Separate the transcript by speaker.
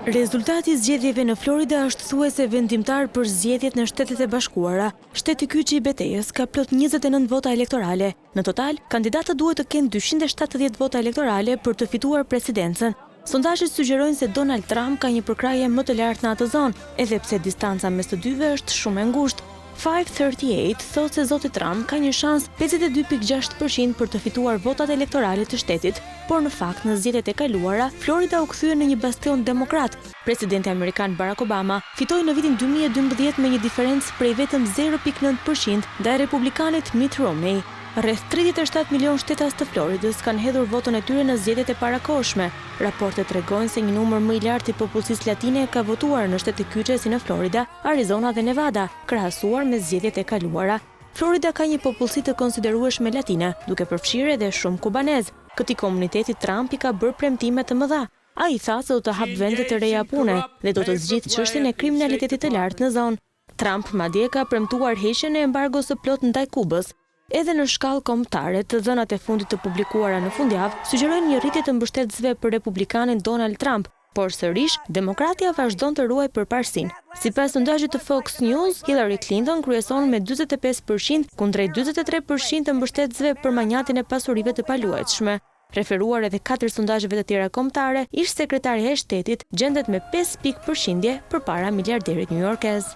Speaker 1: Rezultati i zgjedhjeve në Florida është thuajse vendimtar për zgjedhjet në Shtetet e Bashkuara. Shteti kyçi i betejës ka plot 29 vota elektorale. Në total, kandidatët duhet të kenë 270 vota elektorale për të fituar presidencën. Sondazhet sugjerojnë se Donald Trump ka një përkrahje më të lartë në atë zonë, edhe pse distanca mes të dyve është shumë e ngushtë. 538 thotë se zoti Trump ka një shans 52.6% për të fituar votat elektorale të shtetit, por në fakt në zgjedhjet e kaluara, Florida u kthye në një bastion demokrat. Presidenti amerikan Barack Obama fitoi në vitin 2012 me një diferencë prej vetëm 0.9% ndaj republikanit Mitt Romney. Rreth 37 milion shtetas të Floridës kanë hedhur votën e tyre në zgjedhjet e parakohshme. Raportet tregojnë se një numër më i lartë i popullsisë latine ka votuar në shtete kyçe si në Florida, Arizona dhe Nevada, krahasuar me zgjedhjet e kaluara. Florida ka një popullsi të konsiderueshme latine, duke përfshirë edhe shumë kubanez. Këtij komuniteti Trump i ka bërë premtime të mëdha. Ai tha se do të hap vende të reja pune dhe do të zgjidhë çështjen e kriminalitetit të lartë në zonë. Trump madje ka premtuar heqjen e embargos së plotë ndaj Kubës. Edhe në shkallë kombëtare, të dhënat e fundit të publikuara në fundjavë sugjerojnë një rritje të mbështetësve për republikanin Donald Trump, por sërish, demokratja vazhdon të ruajë përparësinë. Sipas sondazhit të Fox News, Hillary Clinton kryeson me 45% kundrejt 43% të mbështetësve për manjatin e pasurive të paluajtshme. Referuar edhe 4 sondazheve të tjera kombëtare, ish sekretarja e shtetit gjendet me 5 pikë përqindje përpara miliarderit newyorkez.